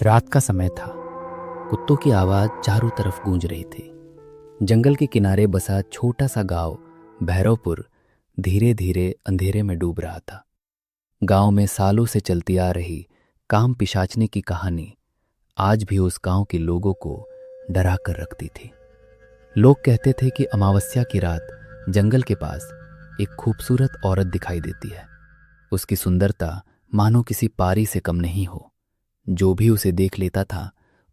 रात का समय था। कुत्तों की आवाज चारों तरफ गूंज रही थी। जंगल के किनारे बसा छोटा सा गांव भैरवपुर धीरे धीरे अंधेरे में डूब रहा था। गांव में सालों से चलती आ रही काम पिशाचने की कहानी आज भी उस गांव के लोगों को डरा कर रखती थी। लोग कहते थे कि अमावस्या की रात जंगल के पास एक खूबसूरत औरत दिखाई देती है। उसकी सुंदरता मानो किसी पारी से कम नहीं हो। जो भी उसे देख लेता था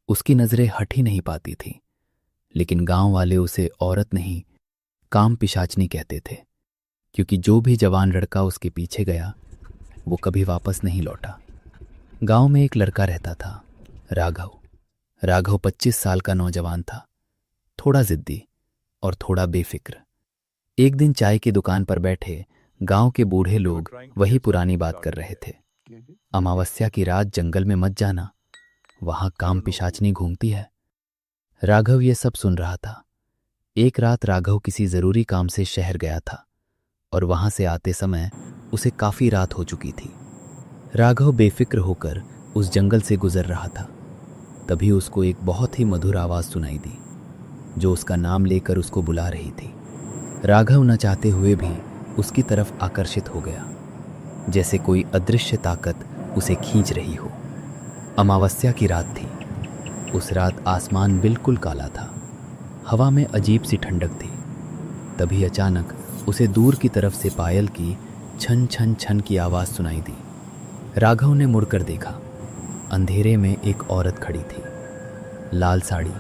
उसकी नजरें हट ही नहीं पाती थीं। लेकिन गांव वाले उसे औरत नहीं, काम पिशाचनी कहते थे, क्योंकि जो भी जवान लड़का उसके पीछे गया वो कभी वापस नहीं लौटा। गांव में एक लड़का रहता था, राघव। राघव 25 साल का नौजवान था, थोड़ा जिद्दी और थोड़ा बेफिक्र। एक दिन चाय की दुकान पर बैठे गांव के बूढ़े लोग वही पुरानी बात कर रहे थे। अमावस्या की रात जंगल में मत जाना, वहां काम पिशाचनी घूमती है। राघव ये सब सुन रहा था। एक रात राघव किसी जरूरी काम से शहर गया था और वहां से आते समय उसे काफी रात हो चुकी थी। राघव बेफिक्र होकर उस जंगल से गुजर रहा था। तभी उसको एक बहुत ही मधुर आवाज सुनाई दी, जो उसका नाम लेकर उसको बुला रही थी। राघव न चाहते हुए भी उसकी तरफ आकर्षित हो गया, जैसे कोई अदृश्य ताकत उसे खींच रही हो। अमावस्या की रात थी। उस रात आसमान बिल्कुल काला था, हवा में अजीब सी ठंडक थी। तभी अचानक उसे दूर की तरफ से पायल की छन छन छन की आवाज़ सुनाई दी। राघव ने मुड़कर देखा। अंधेरे में एक औरत खड़ी थी। लाल साड़ी,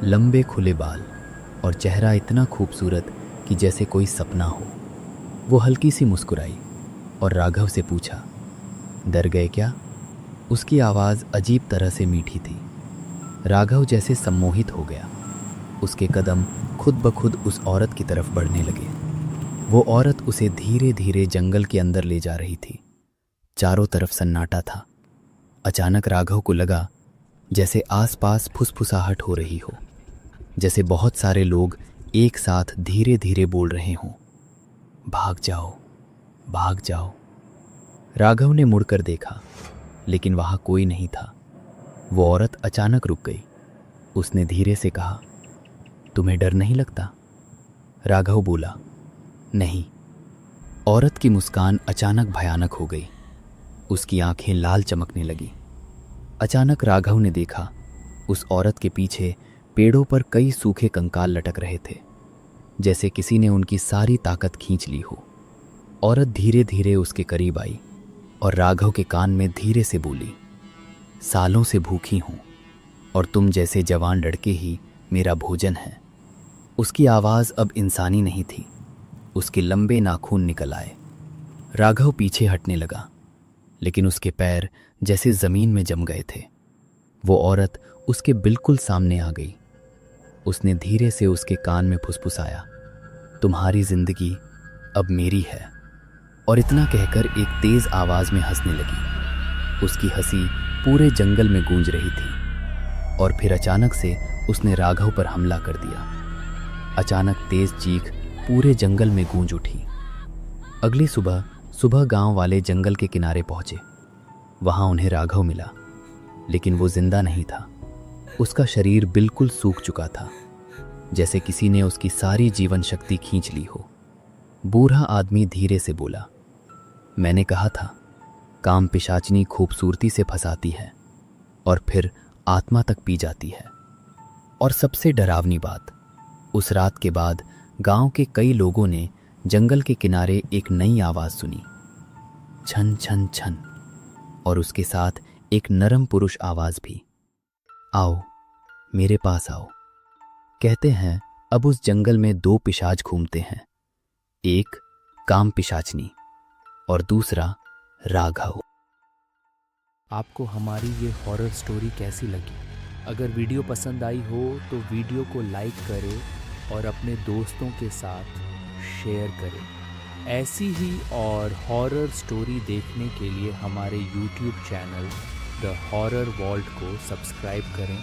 लंबे खुले बाल और चेहरा इतना खूबसूरत कि जैसे कोई सपना हो। वो हल्की सी मुस्कुराई और राघव से पूछा, डर गए क्या? उसकी आवाज़ अजीब तरह से मीठी थी। राघव जैसे सम्मोहित हो गया। उसके कदम खुद ब खुद उस औरत की तरफ बढ़ने लगे। वो औरत उसे धीरे धीरे जंगल के अंदर ले जा रही थी। चारों तरफ सन्नाटा था। अचानक राघव को लगा जैसे आसपास फुसफुसाहट हो रही हो, जैसे बहुत सारे लोग एक साथ धीरे धीरे बोल रहे हों, भाग जाओ, भाग जाओ। राघव ने मुड़कर देखा, लेकिन वहां कोई नहीं था। वो औरत अचानक रुक गई। उसने धीरे से कहा, तुम्हें डर नहीं लगता? राघव बोला, नहीं। औरत की मुस्कान अचानक भयानक हो गई। उसकी आंखें लाल चमकने लगी। अचानक राघव ने देखा उस औरत के पीछे पेड़ों पर कई सूखे कंकाल लटक रहे थे, जैसे किसी ने उनकी सारी ताकत खींच ली हो। औरत धीरे धीरे उसके करीब आई और राघव के कान में धीरे से बोली, सालों से भूखी हूं और तुम जैसे जवान लड़के ही मेरा भोजन है। उसकी आवाज़ अब इंसानी नहीं थी। उसके लंबे नाखून निकल आए। राघव पीछे हटने लगा, लेकिन उसके पैर जैसे ज़मीन में जम गए थे। वो औरत उसके बिल्कुल सामने आ गई। उसने धीरे से उसके कान में फुसफुसाया, तुम्हारी जिंदगी अब मेरी है। और इतना कहकर एक तेज आवाज में हंसने लगी। उसकी हंसी पूरे जंगल में गूंज रही थी। और फिर अचानक से उसने राघव पर हमला कर दिया। अचानक तेज चीख पूरे जंगल में गूंज उठी। अगली सुबह गांव वाले जंगल के किनारे पहुंचे। वहां उन्हें राघव मिला, लेकिन वो जिंदा नहीं था। उसका शरीर बिल्कुल सूख चुका था, जैसे किसी ने उसकी सारी जीवन शक्ति खींच ली हो। बूढ़ा आदमी धीरे से बोला, मैंने कहा था, काम पिशाचनी खूबसूरती से फंसाती है और फिर आत्मा तक पी जाती है। और सबसे डरावनी बात, उस रात के बाद गांव के कई लोगों ने जंगल के किनारे एक नई आवाज सुनी, छन छन छन, और उसके साथ एक नरम पुरुष आवाज भी, आओ मेरे पास आओ। कहते हैं अब उस जंगल में 2 पिशाच घूमते हैं, एक काम पिशाचनी और दूसरा राघव। आपको हमारी ये हॉरर स्टोरी कैसी लगी? अगर वीडियो पसंद आई हो तो वीडियो को लाइक करें और अपने दोस्तों के साथ शेयर करें। ऐसी ही और हॉरर स्टोरी देखने के लिए हमारे YouTube channel the horror vault को सब्सक्राइब करें